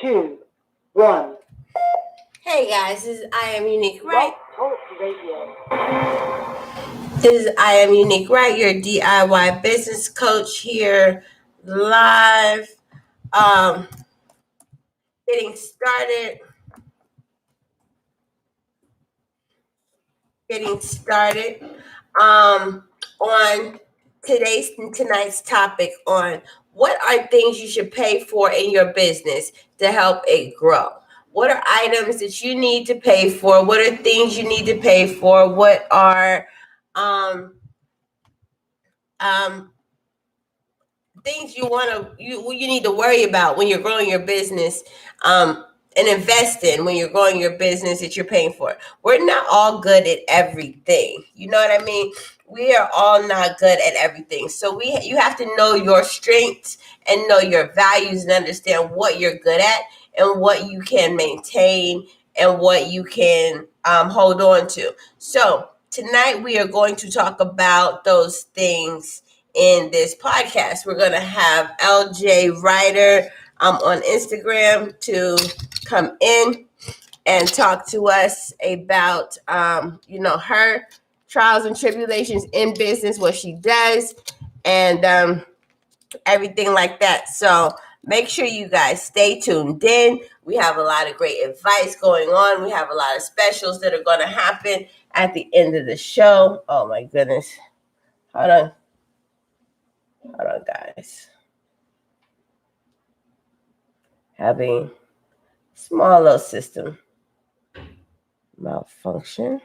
two, one. Hey guys, this is I Am Unique Right Right. Talk Radio. This is I Am Unique Right, your DIY business coach here live. Um, getting started. On tonight's topic on what are things you should pay for in your business to help it grow. What are items that you need to pay for? What are things you need to pay for? What are um, um, things you need to worry about when you're growing your business, and invest in when you're growing your business that you're paying for. We're not all good at everything. You know what I mean? We are all not good at everything. So you have to know your strengths and know your values and understand what you're good at and what you can maintain and what you can hold on to. So tonight we are going to talk about those things in this podcast. We're going to have LJ Ryder on Instagram to come in and talk to us about, her trials and tribulations in business, what she does, and everything like that. So make sure you guys stay tuned in. We have a lot of great advice going on. We have a lot of specials that are going to happen at the end of the show. Oh my goodness. Hold on, guys. Having small little system malfunction.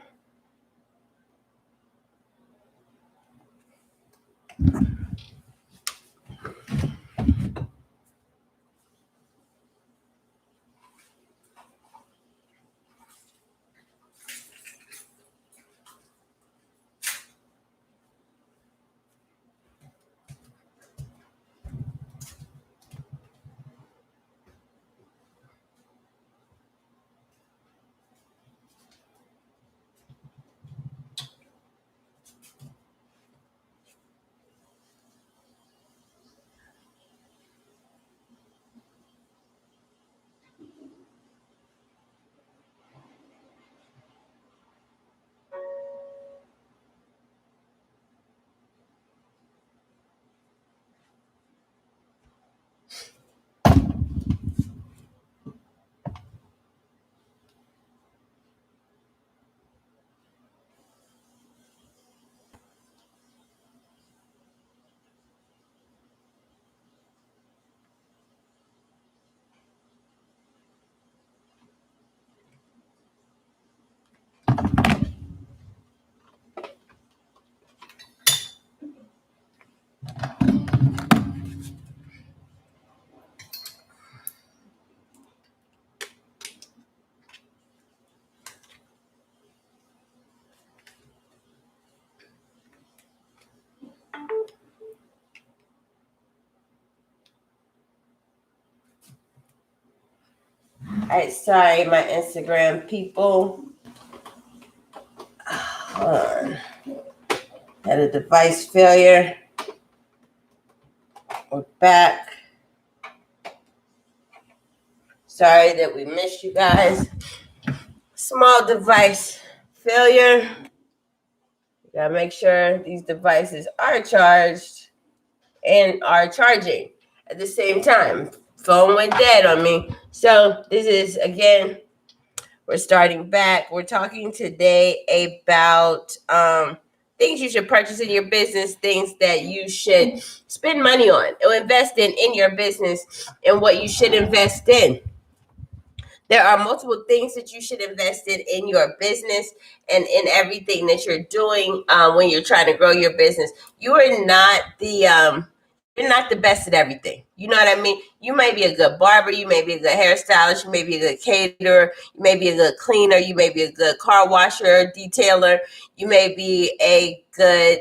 All right, sorry, my Instagram people. Hold on. Had a device failure. We're back. Sorry that we missed you guys. Small device failure. You gotta make sure these devices are charged and are charging at the same time. Phone went dead on me. So this is, again, we're starting back. We're talking today about things you should purchase in your business, things that you should spend money on or invest in your business, and what you should invest in. There are multiple things that you should invest in your business and in everything that you're doing when you're trying to grow your business. You're not the best at everything. You know what I mean? You may be a good barber, you may be a good hairstylist, you may be a good caterer, you may be a good cleaner, you may be a good car washer, detailer, you may be a good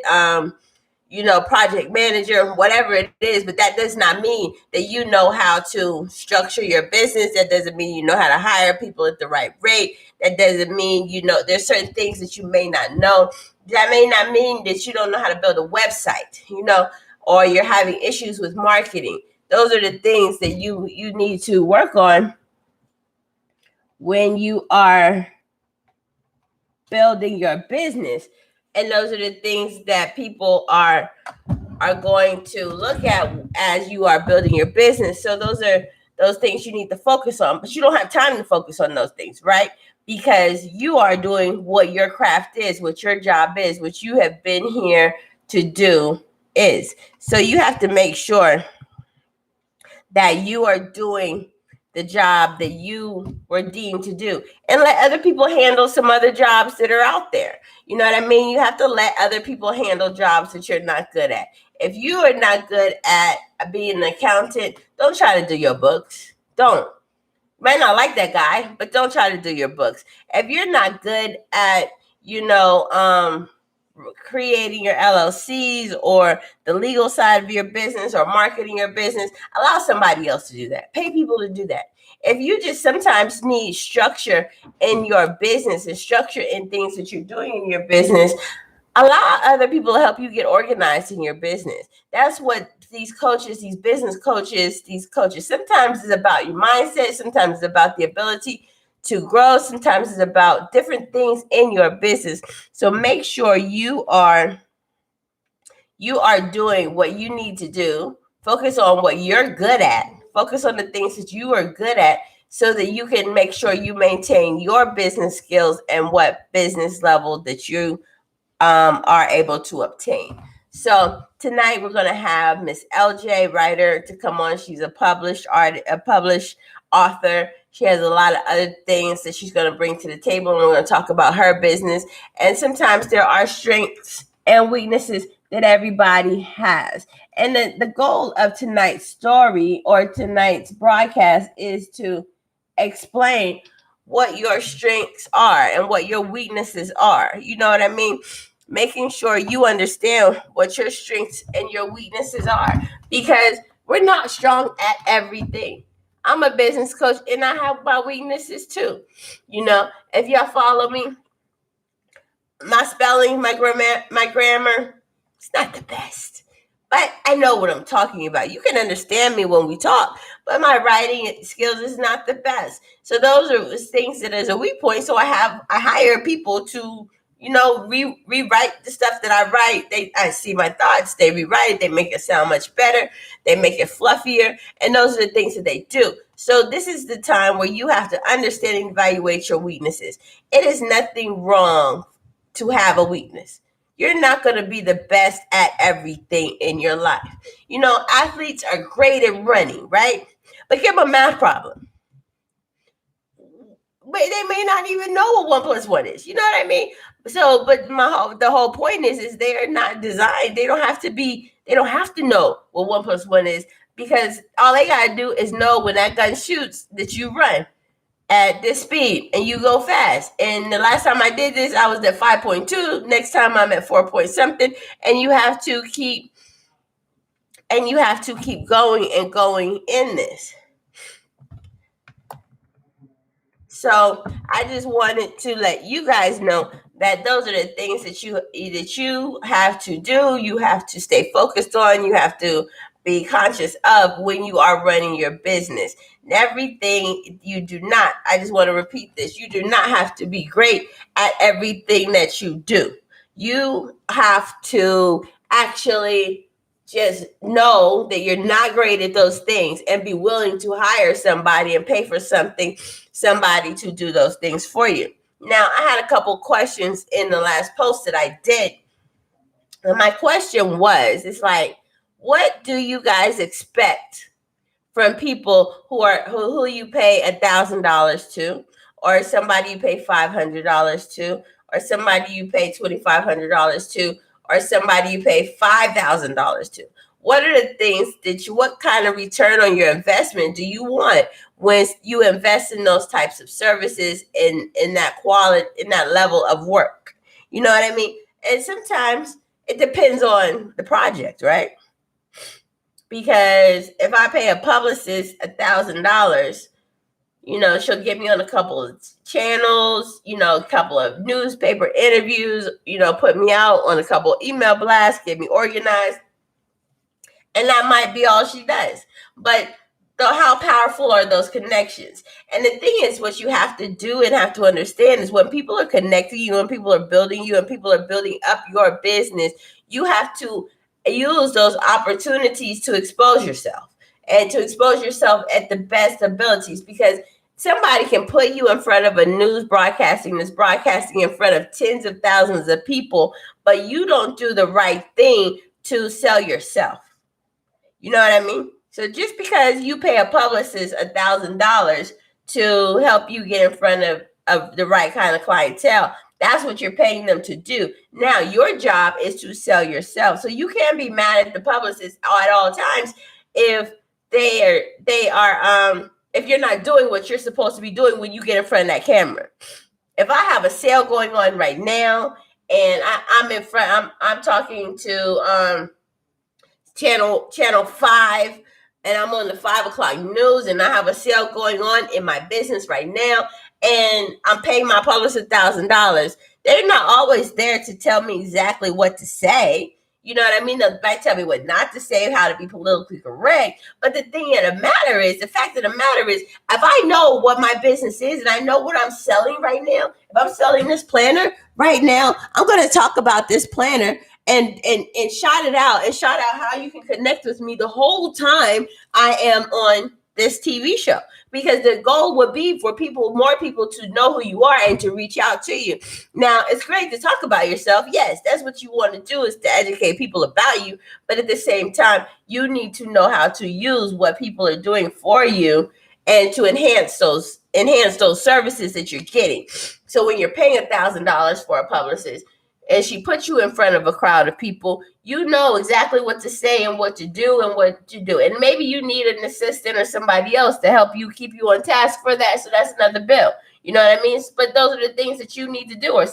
project manager, whatever it is, but that does not mean that you know how to structure your business. That doesn't mean you know how to hire people at the right rate. That doesn't mean there's certain things that you may not know. That may not mean that you don't know how to build a website, or you're having issues with marketing. Those are the things that you need to work on when you are building your business. And those are the things that people are going to look at as you are building your business. So those are those things you need to focus on, but you don't have time to focus on those things, right? Because you are doing what your craft is, what your job is, what you have been here to do is. So you have to make sure that you are doing the job that you were deemed to do, and let other people handle some other jobs that are out there. You know what I mean? You have to let other people handle jobs that you're not good at. If you are not good at being an accountant, don't try to do your books. Don't. You might not like that guy, but don't try to do your books. If you're not good at, creating your LLCs or the legal side of your business or marketing your business, allow somebody else to do that. Pay people to do that. If you just sometimes need structure in your business and structure in things that you're doing in your business, allow other people to help you get organized in your business. That's what these coaches, these business coaches, sometimes it's about your mindset, sometimes it's about the ability to grow, sometimes it's about different things in your business. So make sure you are doing what you need to do. Focus on what you're good at. Focus on the things that you are good at so that you can make sure you maintain your business skills and what business level that you are able to obtain. So tonight we're going to have Miss LJ Writer to come on. She's a published author. She has a lot of other things that she's going to bring to the table, and we're going to talk about her business. And sometimes there are strengths and weaknesses that everybody has. And the goal of tonight's story or tonight's broadcast is to explain what your strengths are and what your weaknesses are. You know what I mean? Making sure you understand what your strengths and your weaknesses are, because we're not strong at everything. I'm a business coach and I have my weaknesses too. If y'all follow me, my spelling, my grammar, it's not the best. But I know what I'm talking about. You can understand me when we talk, but my writing skills is not the best. So those are things that is a weak point. So I hire people to, rewrite the stuff that I write. I see my thoughts, they rewrite it, they make it sound much better, they make it fluffier, and those are the things that they do. So this is the time where you have to understand and evaluate your weaknesses. It is nothing wrong to have a weakness. You're not going to be the best at everything in your life. Athletes are great at running, right? But give them a math problem, but they may not even know what 1 + 1 is. You know what I mean? So, but the whole point is they're not designed. They don't have to know what 1 + 1 is, because all they gotta do is know when that gun shoots that you run at this speed and you go fast. And the last time I did this, I was at 5.2. Next time I'm at 4 point something. And you have to keep going and going in this. So I just wanted to let you guys know that those are the things that you have to do. You have to stay focused on. You have to be conscious of when you are running your business. Everything you do not, I just want to repeat this, you do not have to be great at everything that you do. You have to actually just know that you're not great at those things and be willing to hire somebody and pay for somebody to do those things for you. Now, I had a couple questions in the last post that I did. And my question was, it's like, what do you guys expect from people who you pay $1,000 to, or somebody you pay $500 to, or somebody you pay $2,500 to, or somebody you pay $5,000 to? What are the things what kind of return on your investment do you want when you invest in those types of services in that quality, in that level of work? You know what I mean? And sometimes it depends on the project, right? Because if I pay a publicist $1,000, she'll get me on a couple of channels, a couple of newspaper interviews, put me out on a couple of email blasts, get me organized. And that might be all she does. But So how powerful are those connections? And the thing is, what you have to do and have to understand is when people are connecting you and people are building you and people are building up your business, you have to use those opportunities to expose yourself and to expose yourself at the best abilities, because somebody can put you in front of a news broadcasting that's broadcasting in front of tens of thousands of people, but you don't do the right thing to sell yourself. You know what I mean? So just because you pay a publicist $1,000 to help you get in front of the right kind of clientele, that's what you're paying them to do. Now your job is to sell yourself. So you can't be mad at the publicist at all times if they are if you're not doing what you're supposed to be doing when you get in front of that camera. If I have a sale going on right now and I'm in front, I'm talking to channel 5, and I'm on the 5 o'clock news, and I have a sale going on in my business right now, and I'm paying my publicist $1,000. They're not always there to tell me exactly what to say. You know what I mean? They might tell me what not to say, how to be politically correct. But the thing of the matter is, the fact of the matter is, if I know what my business is and I know what I'm selling right now, if I'm selling this planner right now, I'm going to talk about this planner and shout it out and shout out how you can connect with me the whole time I am on this TV show, because the goal would be for more people to know who you are and to reach out to you. Now, it's great to talk about yourself. Yes, that's what you want to do, is to educate people about you. But at the same time, you need to know how to use what people are doing for you and to enhance those services that you're getting. So when you're paying $1,000 for a publicist, and she puts you in front of a crowd of people, you know exactly what to say and what to do and what to do. And maybe you need an assistant or somebody else to help you, keep you on task for that. So that's another bill. You know what I mean? But those are the things that you need to do, or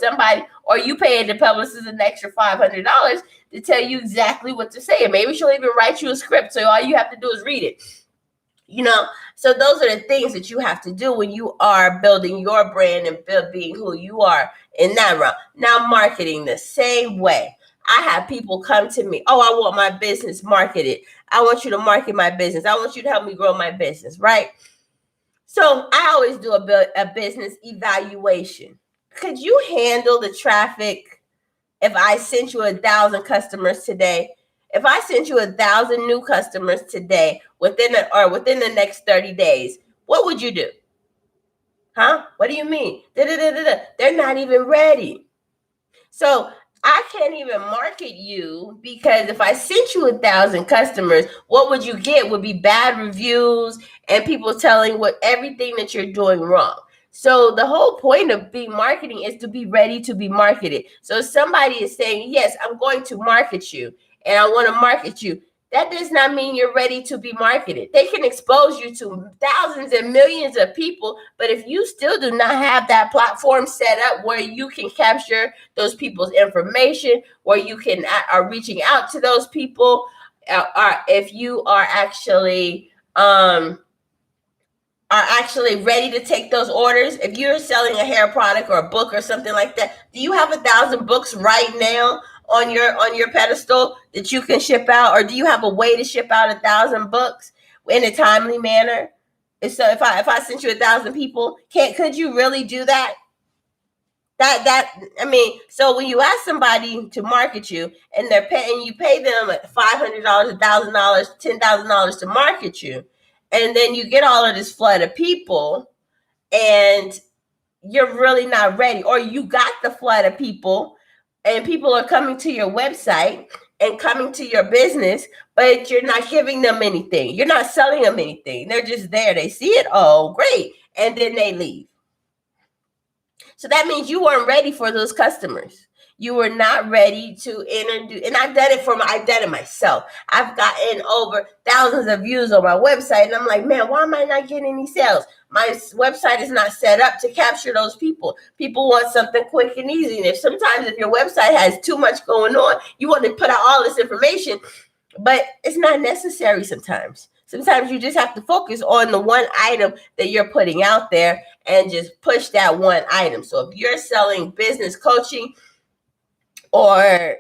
you pay the publicist an extra $500 to tell you exactly what to say. And maybe she'll even write you a script, so all you have to do is read it. You know, so those are the things that you have to do when you are building your brand and being who you are in that realm. Now, marketing the same way. I have people come to me, oh, I want my business marketed. I want you to market my business. I want you to help me grow my business, right? So I always do a business evaluation. Could you handle the traffic if I sent you 1,000 customers today? If I sent you 1,000 new customers today within the next 30 days, what would you do? Huh? What do you mean? They're not even ready. So I can't even market you, because if I sent you 1,000 customers, what would you get would be bad reviews and people telling everything that you're doing wrong. So the whole point of being marketing is to be ready to be marketed. So if somebody is saying, yes, I'm going to market you and I want to market you, that does not mean you're ready to be marketed. They can expose you to thousands and millions of people, but if you still do not have that platform set up where you can capture those people's information, where you can are reaching out to those people, or if you are actually ready to take those orders. If you're selling a hair product or a book or something like that, do you have 1,000 books right now on your pedestal that you can ship out, or do you have a way to ship out 1,000 books in a timely manner? So if I sent you 1,000 people, could you really do that? So when you ask somebody to market you and you pay them $500, $1,000, $10,000 to market you, and then you get all of this flood of people and you're really not ready, or you got the flood of people and people are coming to your website and coming to your business, but you're not giving them anything. You're not selling them anything. They're just there. They see it. Oh, great. And then they leave. So that means you weren't ready for those customers. You were not ready to introduce, and I've done it myself. I've gotten over thousands of views on my website, and I'm like, man, why am I not getting any sales? My website is not set up to capture those people. People want something quick and easy. And if your website has too much going on, you want to put out all this information, but it's not necessary sometimes. Sometimes you just have to focus on the one item that you're putting out there and just push that one item. So if you're selling business coaching or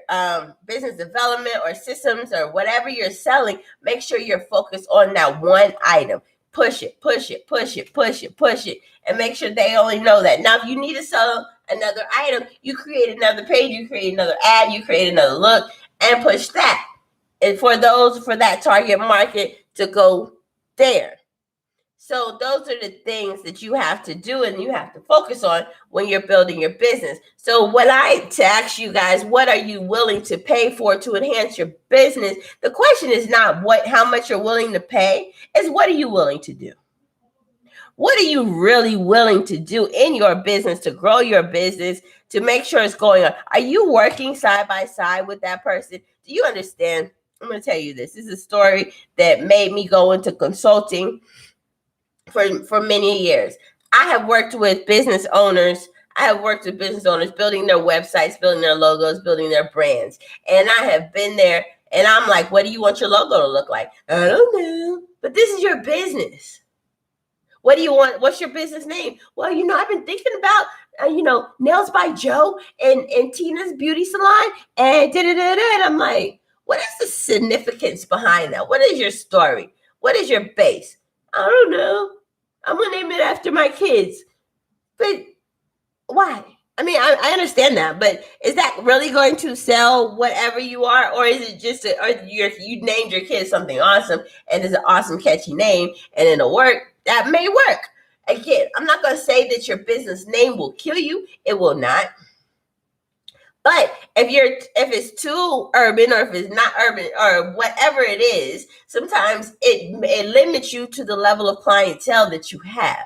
business development or systems or whatever you're selling, make sure you're focused on that one item. push it, and make sure they only know that. Now, if you need to sell another item, you create another page, you create another ad, you create another look, and push that. And for that target market to go there. So those are the things that you have to do and you have to focus on when you're building your business. So to ask you guys, what are you willing to pay for to enhance your business? The question is not how much you're willing to pay, is what are you willing to do? What are you really willing to do in your business to grow your business, to make sure it's going on? Are you working side by side with that person? Do you understand? I'm going to tell you this. This is a story that made me go into consulting for many years. I have worked with business owners. Building their websites, building their logos, building their brands. And I have been there and I'm like, what do you want your logo to look like? I don't know. But this is your business. What do you want? What's your business name? Well, I've been thinking about, Nails by Joe and Tina's Beauty Salon and da-da-da-da. And I'm like, what is the significance behind that? What is your story? What is your base? I don't know. I'm going to name it after my kids. But why? I mean, I understand that, but is that really going to sell whatever you are? Or is it just, you named your kid something awesome and it's an awesome, catchy name and it'll work? That may work. Again, I'm not going to say that your business name will kill you. It will not. But if it's too urban or if it's not urban or whatever it is, sometimes it limits you to the level of clientele that you have.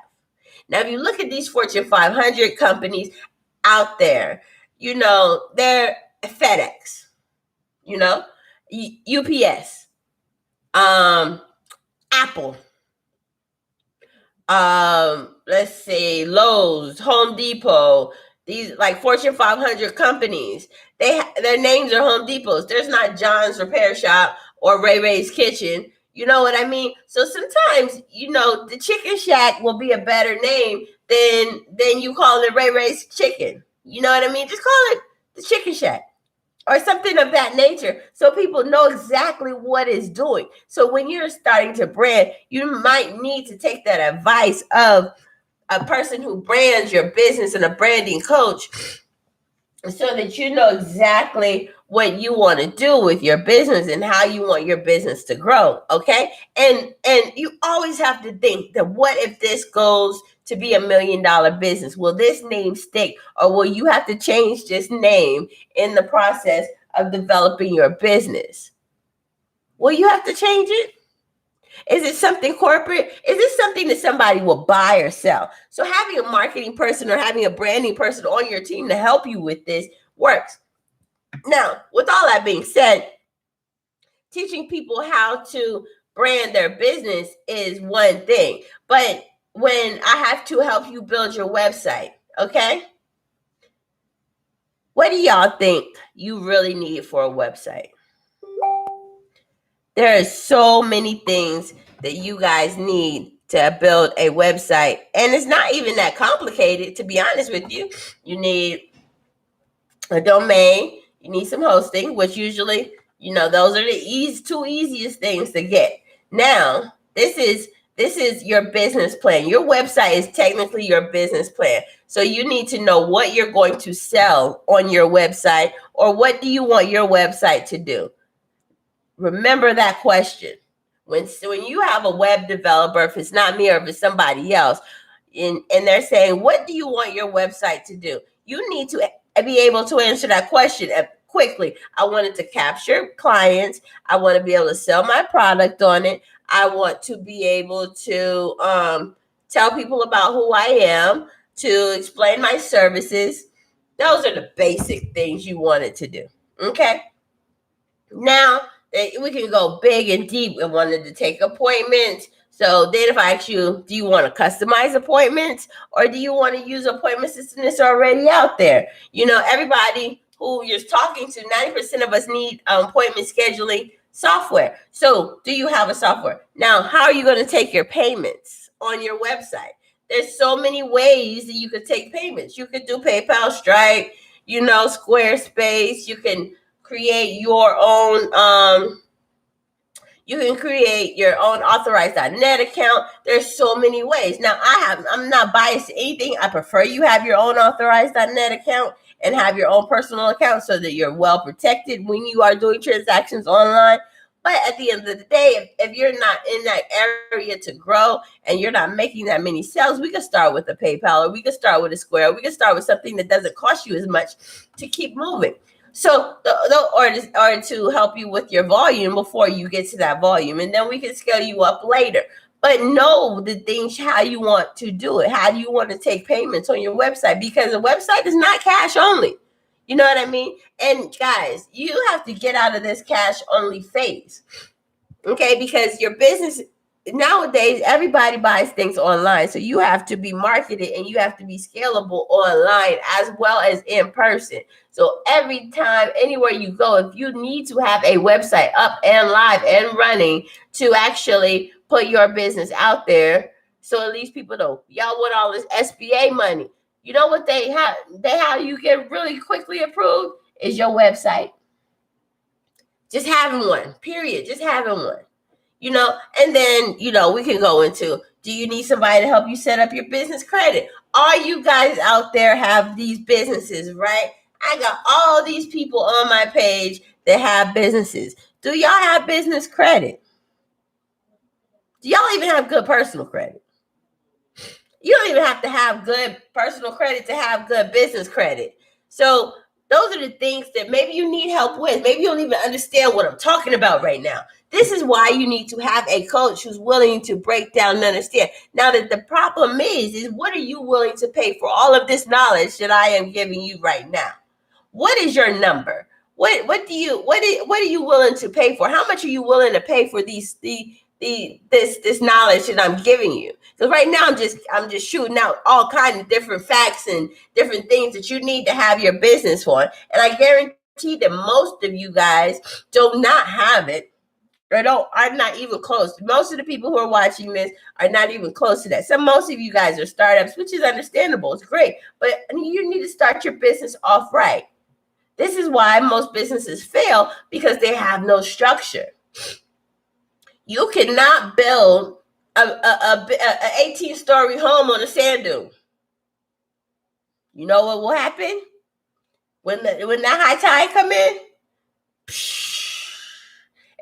Now, if you look at these Fortune 500 companies out there, they're FedEx, UPS, Apple, let's see, Lowe's, Home Depot. These like Fortune 500 companies, their names are Home Depots. There's not John's Repair Shop or Ray Ray's Kitchen. You know what I mean? So sometimes, the Chicken Shack will be a better name than you call it Ray Ray's Chicken. You know what I mean? Just call it the Chicken Shack or something of that nature so people know exactly what it's doing. So when you're starting to brand, you might need to take that advice of a person who brands your business and a branding coach so that you know exactly what you want to do with your business and how you want your business to grow. Okay. And you always have to think that what if this goes to be $1 million business? Will this name stick or will you have to change this name in the process of developing your business? Will you have to change it? Is it something corporate? Is this something that somebody will buy or sell? So having a marketing person or having a branding person on your team to help you with this works. Now, with all that being said, teaching people how to brand their business is one thing. But when I have to help you build your website, okay? What do y'all think you really need for a website? There are so many things that you guys need to build a website. And it's not even that complicated, to be honest with you. You need a domain. You need some hosting, which usually, those are the two easiest things to get. Now, this is your business plan. Your website is technically your business plan. So you need to know what you're going to sell on your website or what do you want your website to do? Remember that question. When you have a web developer, if it's not me or if it's somebody else, and they're saying, what do you want your website to do? You need to be able to answer that question quickly. I want it to capture clients. I want to be able to sell my product on it. I want to be able to tell people about who I am, to explain my services. Those are the basic things you want it to do. Okay? Now, we can go big and deep and wanted to take appointments. So then if I ask you, do you want to customize appointments or do you want to use appointment system that's already out there? Everybody who you're talking to, 90% of us need appointment scheduling software. So do you have a software? Now, how are you going to take your payments on your website? There's so many ways that you could take payments. You could do PayPal, Stripe, Squarespace. You can create your own You can create your own authorized.net account. There's so many ways. Now, I'm not biased to anything. I prefer you have your own authorized.net account and have your own personal account so that you're well protected when you are doing transactions online. But at the end of the day, if you're not in that area to grow and you're not making that many sales, we can start with a PayPal, or we can start with a Square, or we can start with something that doesn't cost you as much to keep moving. So, or to help you with your volume before you get to that volume, and then we can scale you up later. But know the things, how you want to do it. How do you want to take payments on your website? Because a website is not cash only. You know what I mean? And guys, you have to get out of this cash only phase. Okay, because your business nowadays, everybody buys things online. So you have to be marketed and you have to be scalable online as well as in person. So every time, anywhere you go, if you need to have a website up and live and running to actually put your business out there, so at least people know, y'all want all this SBA money. You know what how you get really quickly approved is your website. Just having one, period. Just having one. And then, we can go into, do you need somebody to help you set up your business credit? All you guys out there have these businesses, right? I got all these people on my page that have businesses. Do y'all have business credit? Do y'all even have good personal credit? You don't even have to have good personal credit to have good business credit. So those are the things that maybe you need help with. Maybe you don't even understand what I'm talking about right now. This is why you need to have a coach who's willing to break down and understand. Now, that the problem is what are you willing to pay for all of this knowledge that I am giving you right now? What is your number? What are you willing to pay for? How much are you willing to pay for this knowledge that I'm giving you? Because right now I'm just shooting out all kinds of different facts and different things that you need to have your business on. And I guarantee that most of you guys do not have it. Are not even close. Most of the people who are watching this are not even close to that. So most of you guys are startups, which is understandable. It's great. But you need to start your business off right. This is why most businesses fail, because they have no structure. You cannot build a 18-story home on a sand dune. You know what will happen when that high tide come in?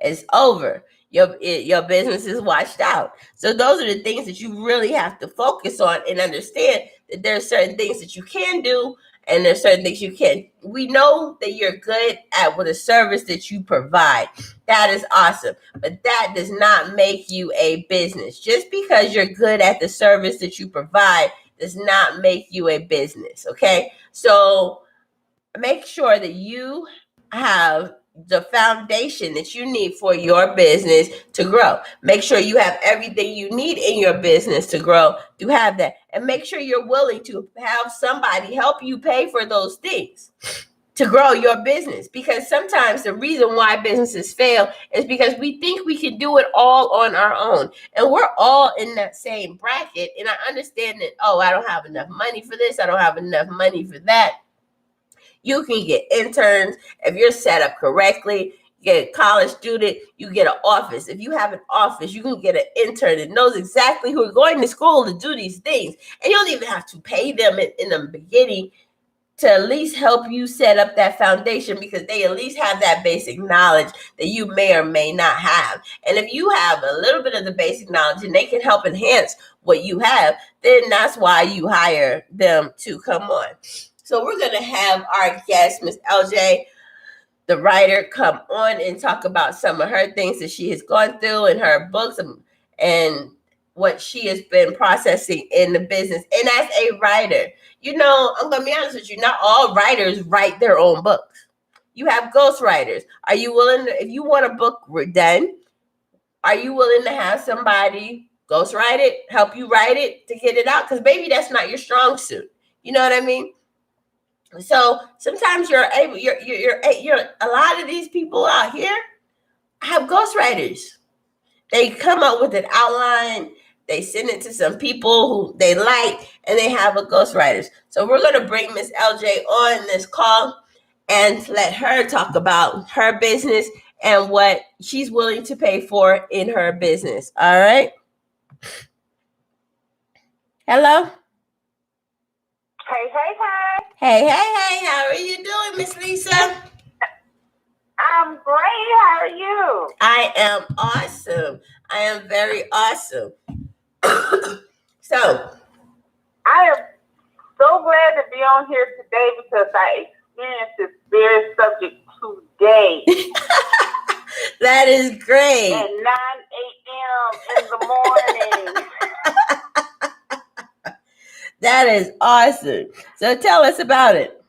It's over. Your business is washed out. So those are the things that you really have to focus on and understand that there are certain things that you can do and there's certain things you can't. We know that you're good at with a service that you provide. That is awesome. But that does not make you a business. Just because you're good at the service that you provide does not make you a business. Okay? So make sure that you have the foundation that you need for your business to grow. Make sure you have everything you need in your business to grow, to have that. And make sure you're willing to have somebody help you pay for those things to grow your business. Because sometimes the reason why businesses fail is because we think we can do it all on our own. And we're all in that same bracket. And I understand that, I don't have enough money for this. I don't have enough money for that. You can get interns if you're set up correctly. You get a college student, you get an office. If you have an office, you can get an intern that knows exactly who are going to school to do these things. And you don't even have to pay them in the beginning to at least help you set up that foundation, because they at least have that basic knowledge that you may or may not have. And if you have a little bit of the basic knowledge and they can help enhance what you have, then that's why you hire them to come on. So we're going to have our guest, Ms. LJ, the writer, come on and talk about some of her things that she has gone through in her books and what she has been processing in the business. And as a writer, I'm going to be honest with you, not all writers write their own books. You have ghostwriters. Are you willing to, if you want a book done, are you willing to have somebody ghostwrite it, help you write it to get it out? Because maybe that's not your strong suit. You know what I mean? So sometimes you're a lot of these people out here have ghostwriters. They come up with an outline, they send it to some people who they like, and they have a ghostwriter. So we're going to bring Miss LJ on this call and let her talk about her business and what she's willing to pay for in her business. All right. Hello. Hey, hey, hey. Hey, hey, hey. How are you doing, Miss Lisa? I'm great. How are you? I am awesome. I am very awesome. So, I am so glad to be on here today because I experienced this very subject today that is great. at 9 a.m. in the morning. That is awesome. So tell us about it.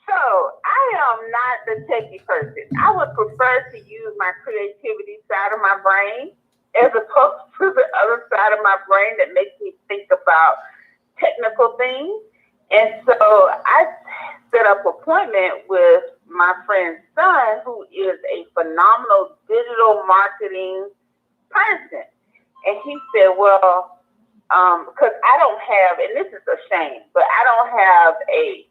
So I am not the techie person. I would prefer to use my creativity side of my brain as opposed to the other side of my brain that makes me think about technical things. And so I set up an appointment with my friend's son, who is a phenomenal digital marketing person. And he said, well, because I don't have, and this is a shame, but I don't have a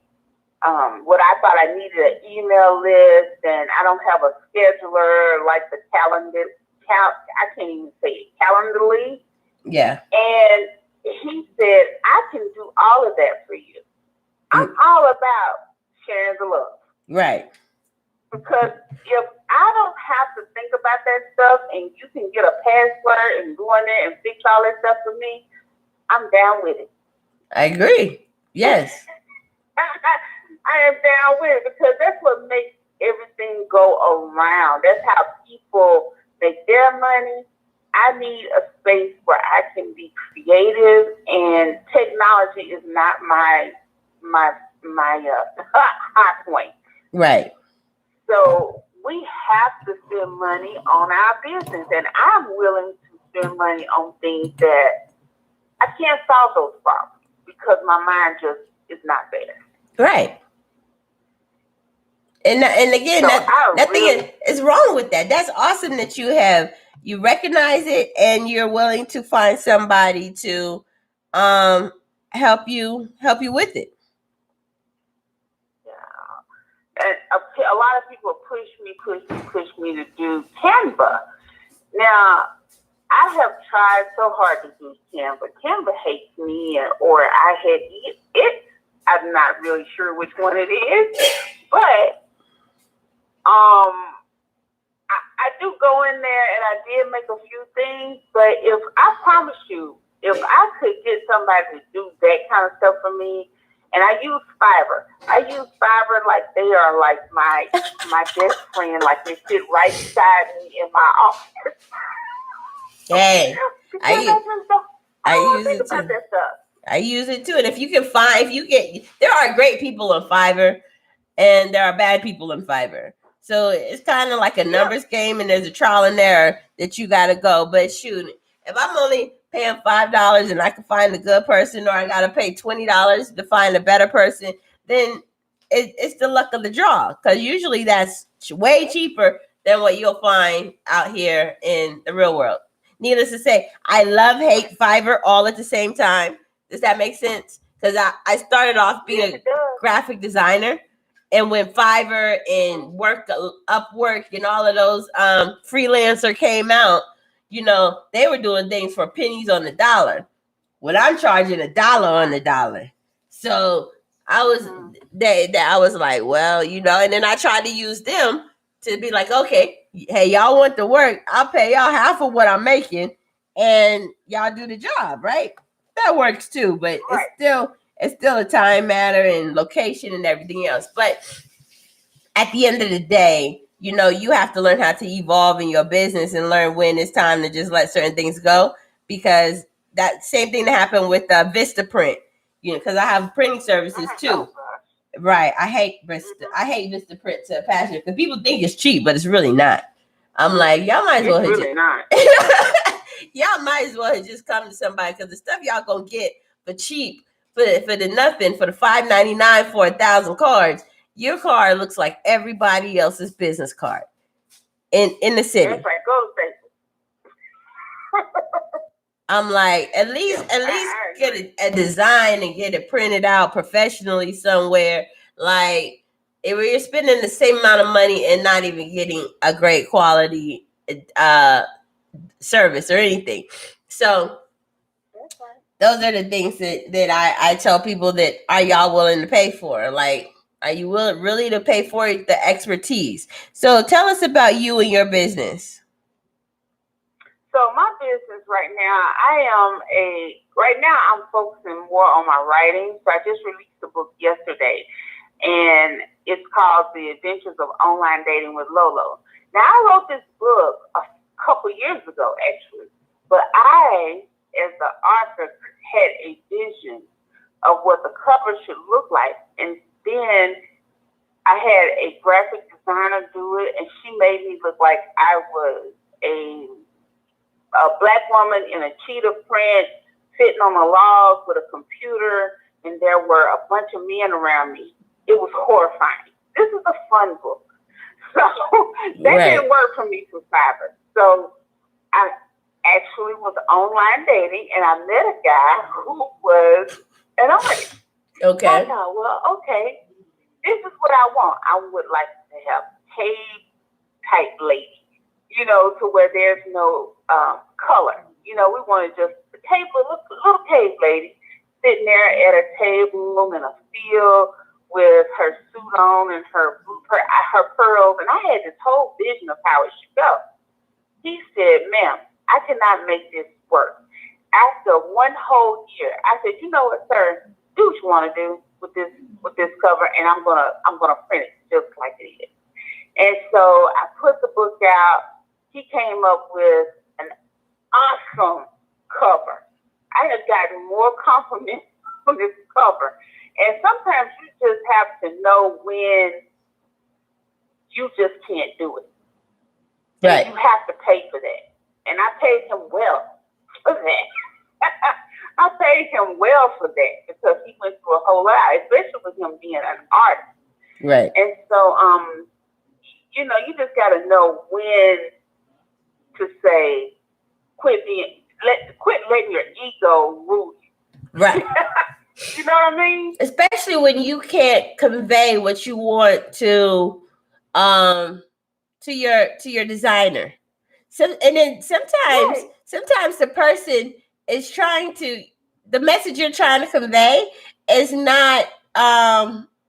what I thought I needed, an email list, and I don't have a scheduler like the calendar. I can't even say it, Calendarly. Yeah. And he said, I can do all of that for you. I'm all about sharing the love. Right. Because if I don't have to think about that stuff and you can get a password and go in there and fix all that stuff for me, I'm down with it. I agree. Yes. I am down with it because that's what makes everything go around. That's how people make their money. I need a space where I can be creative, and technology is not my high point. Right. So we have to spend money on our business, and I'm willing to spend money on things that I can't solve those problems because my mind just is not there. Right. And again, so nothing is wrong with that. That's awesome that you recognize it and you're willing to find somebody to help you with it. Yeah. And a lot of people push me to do Canva. Now, I have tried so hard to do Canva. Canva hates me, or I hate it. I'm not really sure which one it is, but I do go in there and I did make a few things, but I promise you, if I could get somebody to do that kind of stuff for me, and I use Fiverr like they are like my best friend, like they sit right beside me in my office. Hey, I use think it about too. that stuff. I use it too, and there are great people on Fiverr, and there are bad people in Fiverr. So it's kind of like a numbers game, and there's a trial and error that you got to go. But shoot, if I'm only paying $5 and I can find a good person, or I got to pay $20 to find a better person, then it's the luck of the draw. Because usually that's way cheaper than what you'll find out here in the real world. Needless to say, I hate Fiverr all at the same time. Does that make sense? Because I started off being a graphic designer. And when Fiverr and Upwork and all of those freelancer came out, they were doing things for pennies on the dollar. When I'm charging $1 on the dollar. So I was like, well, and then I tried to use them to be like, okay, hey, y'all want the work? I'll pay y'all half of what I'm making, and y'all do the job, right? That works too, but it's still a time matter and location and everything else. But at the end of the day, you have to learn how to evolve in your business and learn when it's time to just let certain things go, because that same thing that happened with Vistaprint, because I have printing services too. Right. I hate Vistaprint to a passion because people think it's cheap, but it's really not. I'm like, y'all might as well y'all might as well just come to somebody, because the stuff y'all gonna get for cheap, for the nothing, for the $5.99 for 1,000 cards. Your card looks like everybody else's business card in the city. That's right. Go to I'm like, at least get a design and get it printed out professionally somewhere. Like, where you're spending the same amount of money and not even getting a great quality service or anything. So those are the things that I tell people that are y'all willing to pay for? Like, are you willing really to pay for the expertise? So tell us about you and your business. So my business right now, I'm focusing more on my writing. So I just released a book yesterday, and it's called The Adventures of Online Dating with Lolo. Now, I wrote this book a couple years ago, actually, but I, as the author, had a vision of what the cover should look like, and then I had a graphic designer do it, and she made me look like I was a Black woman in a cheetah print, sitting on a log with a computer, and there were a bunch of men around me. It was horrifying. This is a fun book. So that didn't work for me for Fiverr. So I actually was online dating, and I met a guy who was an artist. Okay. I thought, well, okay, this is what I want. I would like to have cave type lady, to where there's no color. We wanted just a little cave lady sitting there at a table in a field with her suit on and her pearls. And I had this whole vision of how it should go. He said, ma'am, I cannot make this work. After one whole year, I said, you know what, sir, do what you want to do with this cover, and I'm gonna print it just like it is. And so I put the book out. He came up with an awesome cover. I have gotten more compliments on this cover. And sometimes you just have to know when you just can't do it. Right. And you have to pay for that. And I paid him well for that. I paid him well for that because he went through a whole lot, especially with him being an artist. Right. And so, you just got to know when to say, quit letting your ego rule you. Right. You know what I mean? Especially when you can't convey what you want to your designer. And then sometimes the person is the message you're trying to convey is not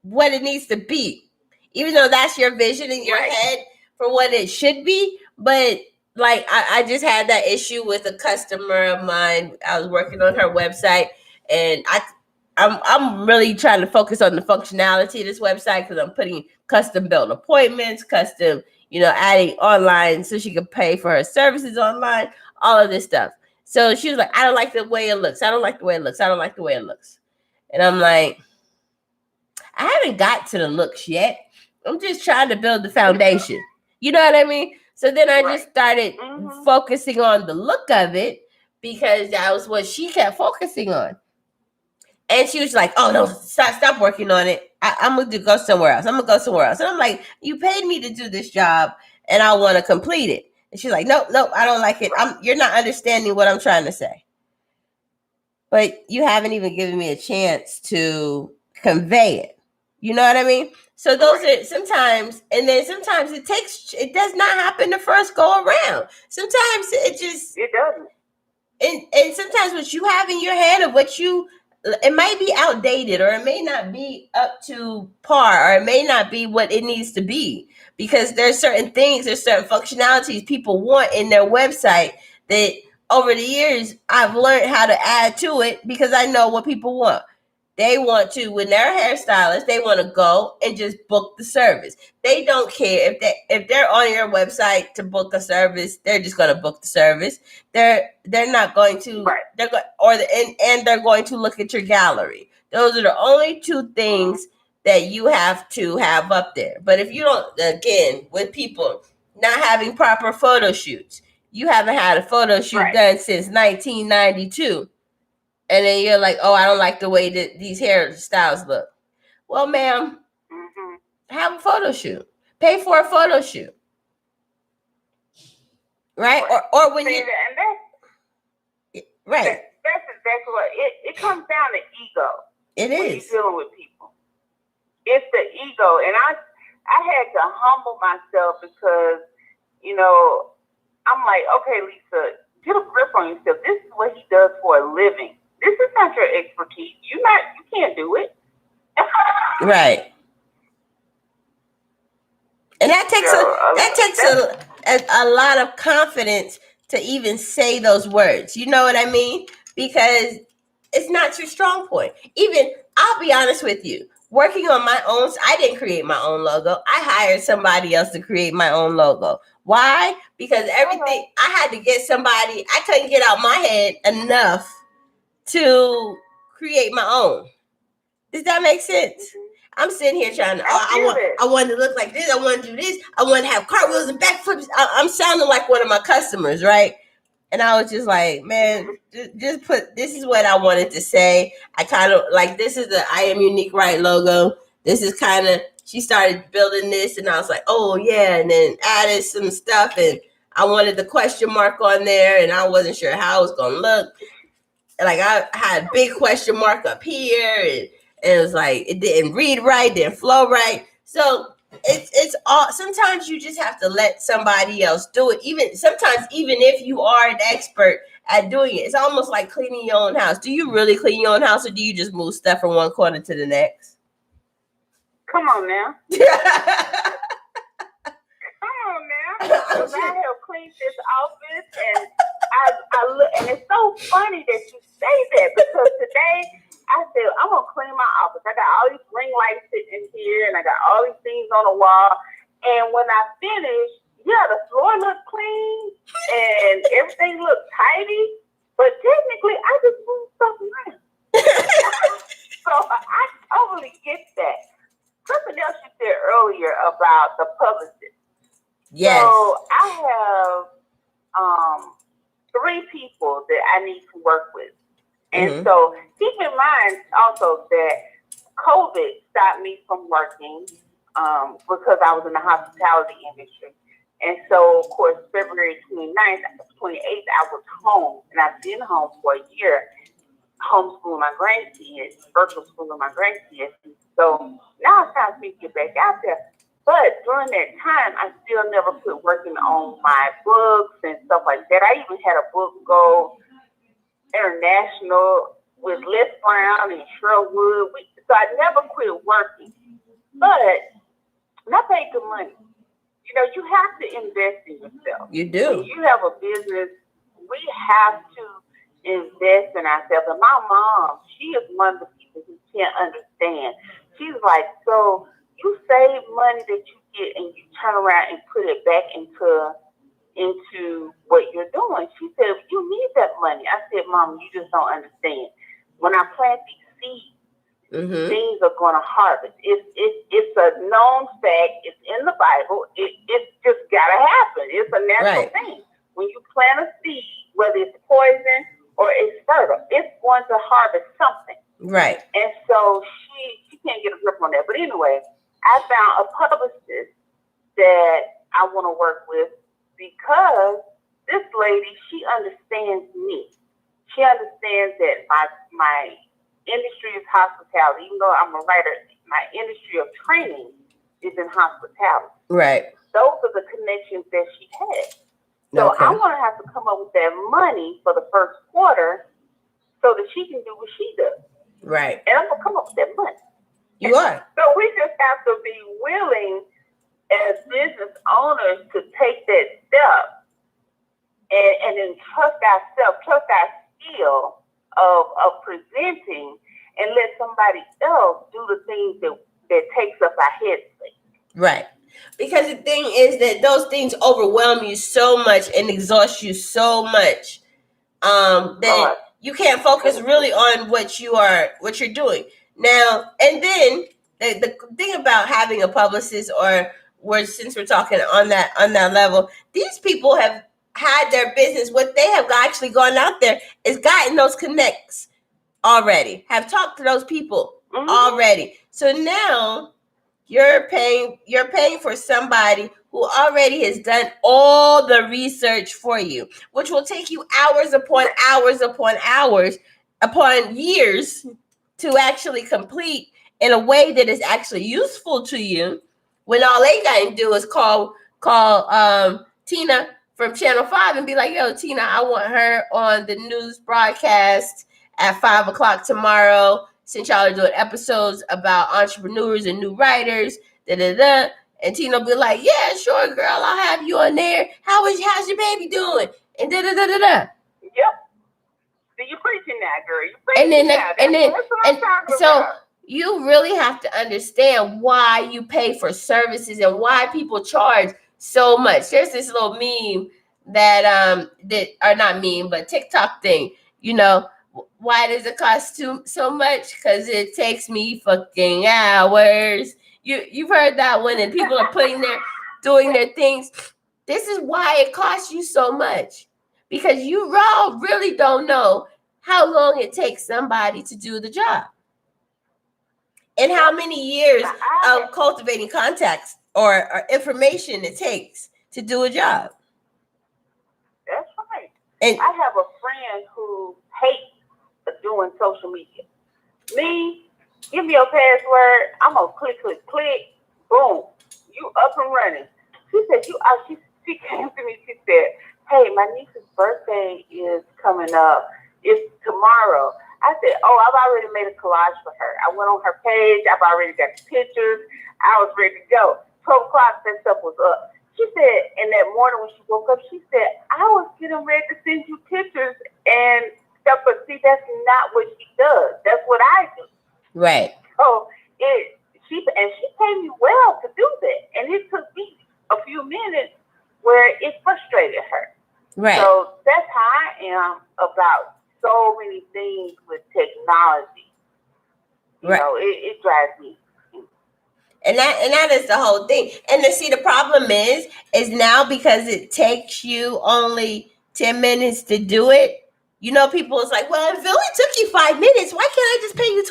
what it needs to be, even though that's your vision in your head for what it should be. But like I just had that issue with a customer of mine. I was working on her website, and I'm really trying to focus on the functionality of this website because I'm putting custom built appointments, custom, adding online so she could pay for her services online, all of this stuff. So she was like, I don't like the way it looks. I don't like the way it looks. I don't like the way it looks. And I'm like, I haven't got to the looks yet. I'm just trying to build the foundation. You know what I mean? So then I just started focusing on the look of it because that was what she kept focusing on. And she was like, oh, no, stop working on it. I'm going to go somewhere else. And I'm like, you paid me to do this job and I want to complete it. And she's like, nope, I don't like it. You're not understanding what I'm trying to say. But you haven't even given me a chance to convey it. You know what I mean? So those are sometimes, and then sometimes it does not happen the first go around. Sometimes it doesn't. And sometimes what you have in your head of it might be outdated, or it may not be up to par, or it may not be what it needs to be, because there's certain functionalities people want in their website that over the years I've learned how to add to it because I know what people want. They want to, when they're a hairstylist, they want to go and just book the service. They don't care if they're on your website to book a service. They're just going to book the service. They're not going to. Right. They're going to look at your gallery. Those are the only two things that you have to have up there. But if you don't, again, with people not having proper photo shoots, you haven't had a photo shoot done since 1992. And then you're like, oh, I don't like the way that these hairstyles look. Well, ma'am, have a photo shoot. Pay for a photo shoot. Right? Or when you... Right. That's exactly what... It comes down to ego. It is. When you're dealing with people. It's the ego, and I had to humble myself because, you know, I'm like, okay, Lisa, get a grip on yourself. This is what he does for a living. This is not your expertise. You can't do it. Right. And that takes a lot of confidence to even say those words. You know what I mean? Because it's not your strong point. Even, I'll be honest with you, working on my own, I didn't create my own logo. I hired somebody else to create my own logo. Why? Because everything, I had to get somebody, I couldn't get out my head enough to create my own. Does that make sense? I'm sitting here trying to, I want to look like this. I want to do this. I want to have cartwheels and backflips. I'm sounding like one of my customers, right? And I was just like, man, just put, this is what I wanted to say. I kind of like, this is the I Am Unique Right logo. This is kind of, she started building this and I was like, oh yeah. And then added some stuff and I wanted the question mark on there and I wasn't sure how it was going to look. Like I had a big question mark up here and it was like, it didn't read right, didn't flow right. So it's all, sometimes you just have to let somebody else do it. Sometimes even if you are an expert at doing it, it's almost like cleaning your own house. Do you really clean your own house or do you just move stuff from one corner to the next? Come on now. Come on now. Because I have cleaned this office and I look, and it's so funny that you say that because today I said, I'm going to clean my office. I got all these ring lights sitting in here, and I got all these things on the wall. And when I finished, yeah, the floor looked clean, and everything looked tidy. But technically, I just moved stuff around. So I totally get that. Something else you said earlier about the publicist. Yes. So I have 3 people that I need to work with. And so keep in mind also that COVID stopped me from working because I was in the hospitality industry. And so, of course, February 29th, 28th, I was home. And I've been home for a year, homeschooling my grandkids, virtual schooling my grandkids. So now it's time for me to get back out there. But during that time, I still never quit working on my books and stuff like that. I even had a book go international with Les Brown and Sherwood. So I never quit working. But not paid good money. You know, you have to invest in yourself. You do. When you have a business, we have to invest in ourselves. And my mom, she is one of the people who can't understand. She's like, so you save money that you get and you turn around and put it back into what you're doing. She said, you need that money. I said, Mom, you just don't understand. When I plant these seeds, things are going to harvest. It's a known fact. It's in the Bible. It's just got to happen. It's a natural thing. When you plant a seed, whether it's poison or it's fertile, it's going to harvest something. Right. And so she can't get a grip on that. But anyway, I found a publicist that I want to work with because this lady, she understands me. She understands that my industry is hospitality. Even though I'm a writer, my industry of training is in hospitality. Right. Those are the connections that she has. So I'm going to have to come up with that money for the first quarter so that she can do what she does. Right. And I'm going to come up with that money. You are. So we just have to be willing as business owners to take that step and then trust ourselves, trust our skill of presenting and let somebody else do the things that takes up our head space. Right. Because the thing is that those things overwhelm you so much and exhaust you so much that you can't focus really on what you're doing. Now, and then the thing about having a publicist since we're talking on that level, these people have had their business. What they have actually gone out there is gotten those connects already, have talked to those people already. So now you're paying for somebody who already has done all the research for you, which will take you hours upon hours upon hours upon years to actually complete. in a way that is actually useful to you, when all they got to do is call Tina from Channel 5 and be like, yo, Tina, I want her on the news broadcast at 5 o'clock tomorrow, since y'all are doing episodes about entrepreneurs and new writers, da-da-da. And Tina will be like, yeah, sure, girl, I'll have you on there. How's your baby doing? And da-da-da-da-da. Yep. So you're preaching that, girl. You're preaching So you really have to understand why you pay for services and why people charge so much. There's this little meme that are not meme, but TikTok thing. You know, why does it cost so much? Because it takes me fucking hours. You've heard that one, and people are doing their things. This is why it costs you so much, because you all really don't know how long it takes somebody to do the job and how many years of cultivating contacts or information it takes to do a job. That's right. And I have a friend who hates doing social media. Me, give me your password. I'm gonna click, boom, you up and running. She said, she came to me. She said, hey, my niece's birthday is coming up. It's tomorrow. I said, oh, I've already made a collage for her. I went on her page. I've already got the pictures. I was ready to go. 12 o'clock, that stuff was up. She said, and that morning when she woke up, she said, I was getting ready to send you pictures and stuff, but see, that's not what she does. That's what I do. Right. So she paid me well to do that. And it took me a few minutes where it frustrated her. Right. So that's how I am about so many things with technology. You know, it drives me. And that is the whole thing. And to see, the problem is now, because it takes you only 10 minutes to do it. You know, people is like, well, if it only took you 5 minutes, why can't I just pay you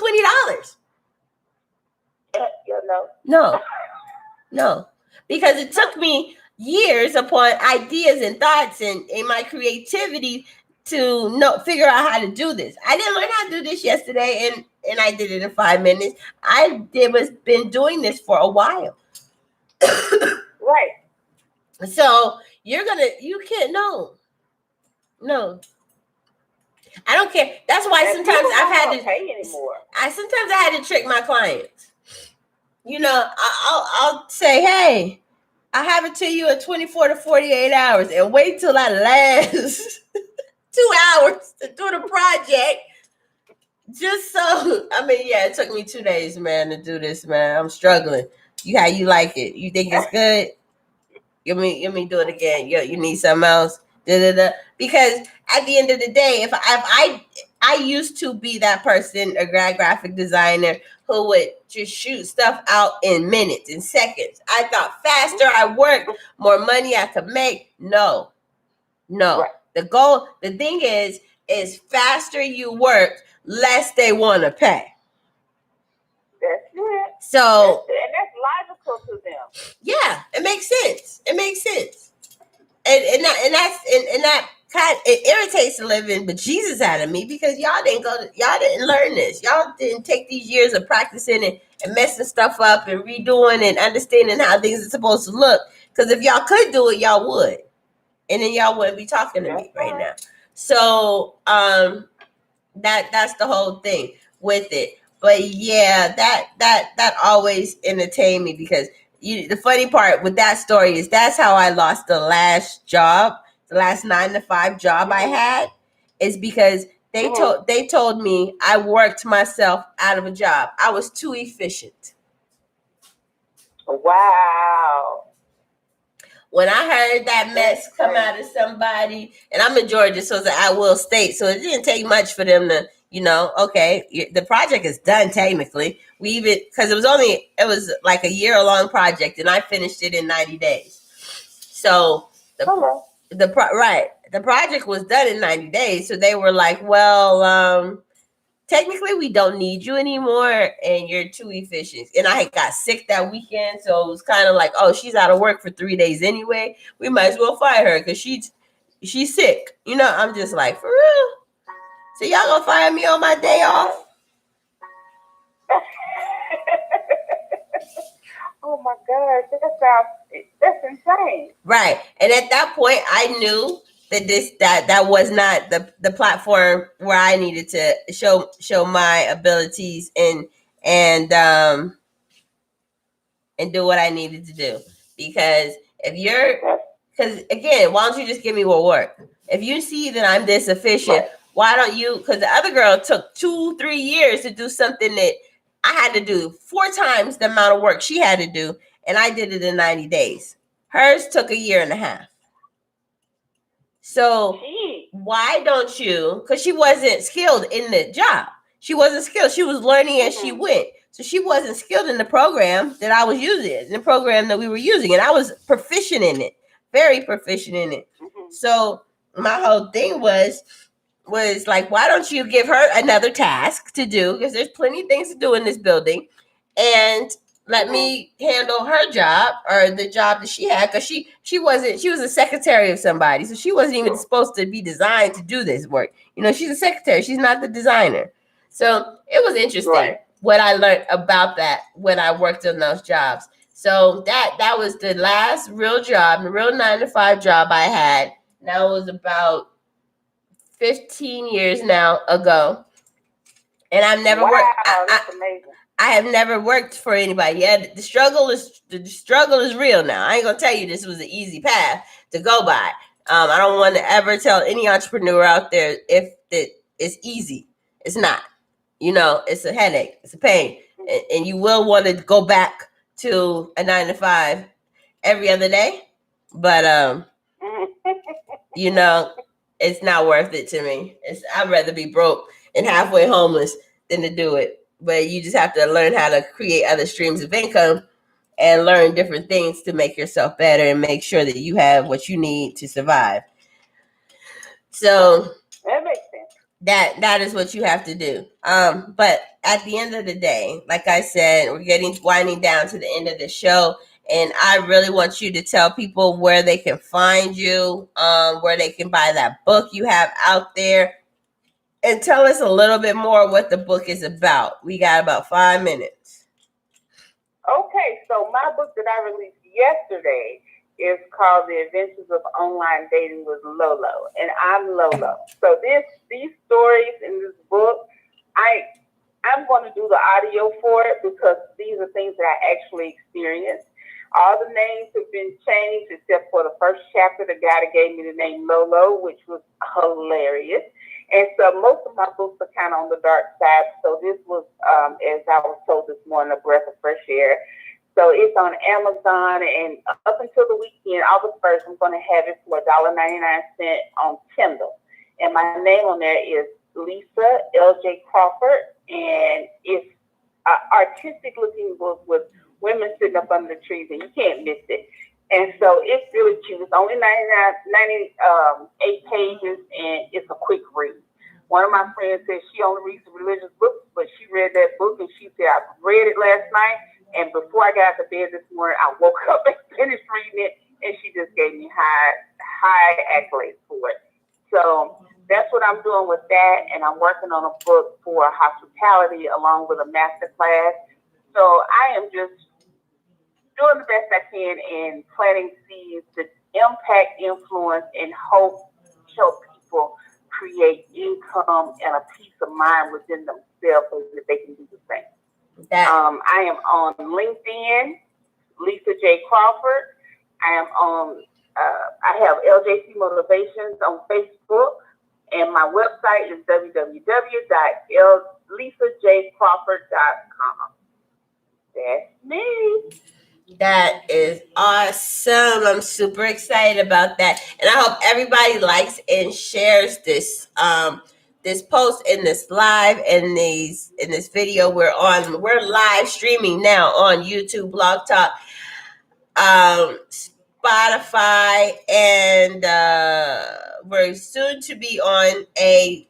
$20? No, because it took me years upon ideas and thoughts and in my creativity to figure out how to do this. I didn't learn how to do this yesterday, and I did it in 5 minutes. Been doing this for a while. Right. So you can't no. I don't care. That's why sometimes I've had to pay anymore. Sometimes I had to trick my clients. You know, I'll say, hey, I have it to you in 24 to 48 hours, and wait till I last 2 hours to do the project. Just so, it took me 2 days, man, to do this, man. I'm struggling. How you like it? You think it's good? Give me do it again. You need something else? Because at the end of the day, if I used to be that person, a graphic designer who would just shoot stuff out in minutes and seconds. I thought faster I worked, more money I could make. No. Right. The thing is faster you work, less they want to pay. That's it. So, and that's logical to them. Yeah, it makes sense. And that kind, it irritates the living bejesus out of me, because y'all didn't learn this. Y'all didn't take these years of practicing and messing stuff up and redoing and understanding how things are supposed to look. Because if y'all could do it, y'all would, and then y'all wouldn't be talking to me right now. So that's the whole thing with it. But yeah, that always entertained me, because the funny part with that story is that's how I lost the last job, the last 9 to 5 job I had, is because they told me I worked myself out of a job. I was too efficient. Wow. When I heard that mess come out of somebody, and I'm in Georgia, so it's an at-will state, so it didn't take much for them to, okay, the project is done technically. Because it was like a year-long project, and I finished it in 90 days. So the project was done in 90 days. So they were like, well, technically we don't need you anymore, and you're too efficient. And I got sick that weekend, so it was kind of like, oh, she's out of work for 3 days anyway. We might as well fire her because she's sick. I'm just like, for real? So y'all gonna fire me on my day off? my gosh, that's insane. Right. And at that point, I knew that that was not the platform where I needed to show my abilities and do what I needed to do. Because again, why don't you just give me what work? If you see that I'm this efficient, right, why don't you? Because the other girl took 2-3 years to do something that I had to do 4 times the amount of work she had to do, and I did it in 90 days. Hers took 1.5 years. So why don't you? Because she wasn't skilled in the job. She wasn't skilled. She was learning as she went. So she wasn't skilled in the program that I was using, the program that we were using. And I was proficient in it, very proficient in it. So my whole thing was like, why don't you give her another task to do? Because there's plenty of things to do in this building. And let me handle her job or the job that she had, because she was a secretary of somebody, so she wasn't even supposed to be designed to do this work. She's a secretary, she's not the designer. So it was interesting what I learned about that when I worked on those jobs. So that was the last real job, the real 9-to-5 job I had. That was about 15 years now ago, and I've never worked. That's amazing. I have never worked for anybody. Yeah, the struggle is real now. I ain't gonna tell you this was an easy path to go by. I don't want to ever tell any entrepreneur out there if it's easy. It's not. It's a headache. It's a pain, and you will want to go back to a 9-to-5 every other day. But it's not worth it to me. I'd rather be broke and halfway homeless than to do it. But you just have to learn how to create other streams of income and learn different things to make yourself better and make sure that you have what you need to survive. So that makes sense. That is what you have to do. But at the end of the day, like I said, we're winding down to the end of the show. And I really want you to tell people where they can find you, where they can buy that book you have out there. And tell us a little bit more what the book is about. We got about 5 minutes. Okay, so my book that I released yesterday is called The Adventures of Online Dating with Lolo, and I'm Lolo. So these stories in this book, I'm going to do the audio for it because these are things that I actually experienced. All the names have been changed except for the first chapter. The guy that gave me the name Lolo, which was hilarious. And so most of my books are kind of on the dark side. So this was, as I was told this morning, a breath of fresh air. So it's on Amazon, and up until the weekend, August 1st, I'm going to have it for $1.99 on Kindle. And my name on there is Lisa L.J. Crawford, and it's an artistic-looking book with women sitting up under the trees, and you can't miss it. And so it's really cute. It's only 98 pages, and it's a quick read. One of my friends said she only reads religious books, but she read that book, and she said, I read it last night, and before I got out of bed this morning, I woke up and finished reading it, and she just gave me high accolades for it. So that's what I'm doing with that, and I'm working on a book for hospitality along with a master class. So I am just doing the best I can in planting seeds to impact, influence, and help people create income and a peace of mind within themselves so that they can do the same. I am on LinkedIn, Lisa J. Crawford. I am on, I have LJC Motivations on Facebook, and my website is www.lisajcrawford.com. That's me. That is awesome. I'm super excited about that. And I hope everybody likes and shares this this post in this live and in this video. We're live streaming now on YouTube, Blog Talk, Spotify, and we're soon to be on a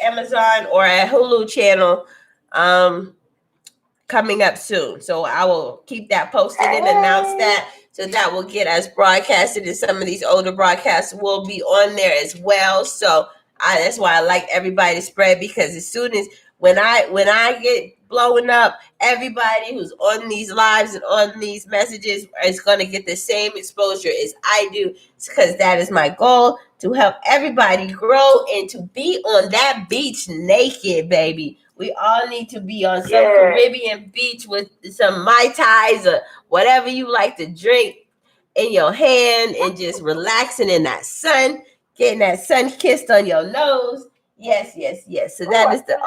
Amazon or a Hulu channel coming up soon. So I will keep that posted and announce that, so that will get us broadcasted, and some of these older broadcasts will be on there as well. So that's why I like everybody to spread, because as soon as when I get blowing up. Everybody who's on these lives and on these messages is going to get the same exposure as I do, because that is my goal, to help everybody grow and to be on that beach naked, baby. We all need to be on some Caribbean beach with some Mai Tais or whatever you like to drink in your hand and just relaxing in that sun, getting that sun kissed on your nose. Yes. So that is the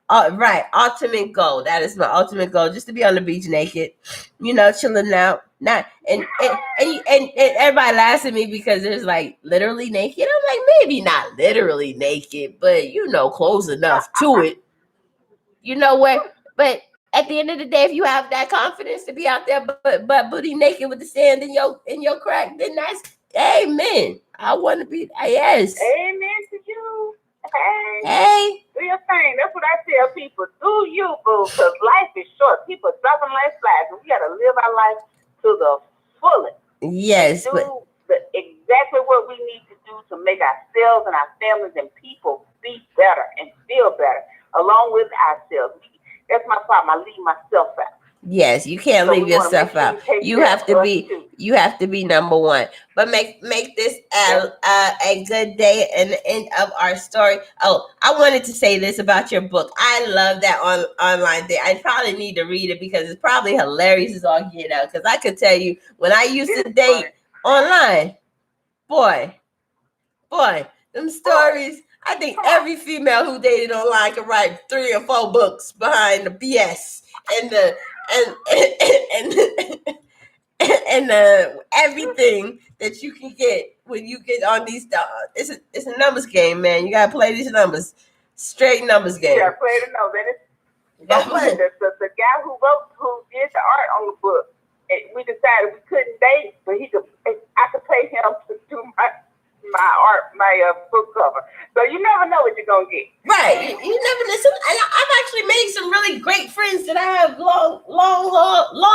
right ultimate goal. That is my ultimate goal, just to be on the beach naked, chilling out. Not and everybody laughs at me because there's like literally naked. I'm like, maybe not literally naked, but close enough to it. You know what? But at the end of the day, if you have that confidence to be out there but booty naked with the sand in your crack, then that's amen. I want to be yes. Amen to you. Hey. Do your thing. That's what I tell people. Do you, boo? Because life is short. People are dropping life flags, and we got to live our life to the fullest. Yes. Do exactly what we need to do to make ourselves and our families and people be better and feel better along with ourselves. That's my problem. I leave myself out. Yes, you can't leave yourself out. You have to be number one. But make this a good day and the end of our story. Oh, I wanted to say this about your book. I love that online thing. I probably need to read it because it's probably hilarious as all get out. Because I could tell you when I used to date online, boy, them stories. I think every female who dated online could write 3 or 4 books behind the BS and the and everything that you can get when you get on these. It's a numbers game, man. You gotta play these numbers, straight numbers game. You gotta play the numbers. The guy who did the art on the book, and we decided we couldn't date, but I could pay him to do my book cover. So you never know what you're gonna get. Right. You never know. I've actually made some really great friends that I have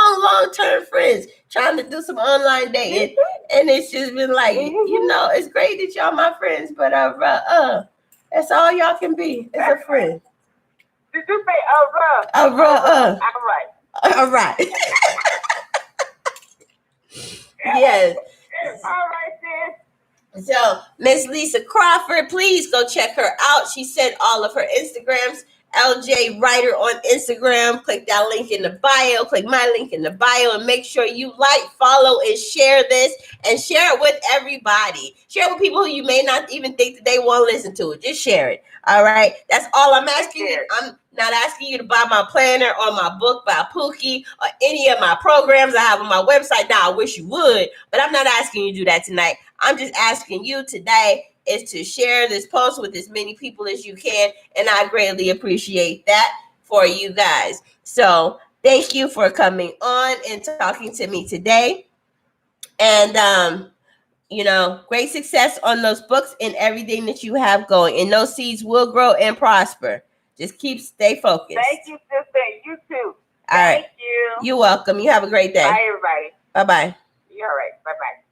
long-term friends trying to do some online dating, and it's just been like, it's great that y'all my friends, but that's all y'all can be is a friend. Did you say All right. Yes. All right then. So, Miss Lisa Crawford, please go check her out. She said all of her Instagrams, LJ Writer on Instagram. Click that link in the bio. Click my link in the bio and make sure you like, follow, and share this. And share it with everybody. Share it with people who you may not even think that they want to listen to it. Just share it. All right? That's all I'm asking you. I'm not asking you to buy my planner or my book by Pookie or any of my programs I have on my website. Now, I wish you would, but I'm not asking you to do that tonight. I'm just asking you today is to share this post with as many people as you can, and I greatly appreciate that for you guys. So thank you for coming on and talking to me today. And, great success on those books and everything that you have going. And those seeds will grow and prosper. Just stay focused. Thank you, sister. You too. All right. Thank you. You're welcome. You have a great day. Bye, everybody. Bye-bye. You're all right. Bye-bye.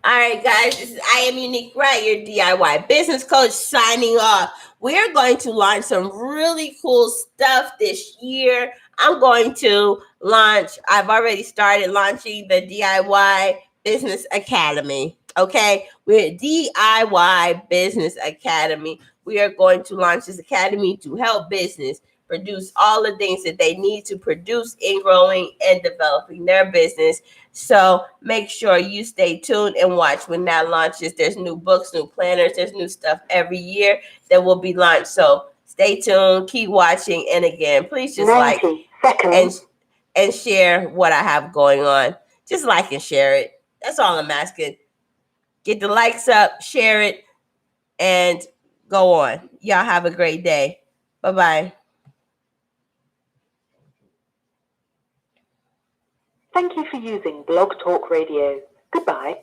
All right, guys, I am Unique Wright, your DIY business coach, signing off. We're going to launch some really cool stuff this year. I'm going to I've already started launching the DIY Business Academy. Okay, we're DIY Business Academy. We are going to launch this academy to help business produce all the things that they need to produce in growing and developing their business. So make sure you stay tuned and watch when that launches. There's new books, new planners, there's new stuff every year that will be launched. So stay tuned, keep watching, and again, please just like and share what I have going on. Just like and share it. That's all I'm asking. Get the likes up, share it, and go on. Y'all have a great day. Bye-bye. Thank you for using Blog Talk Radio. Goodbye.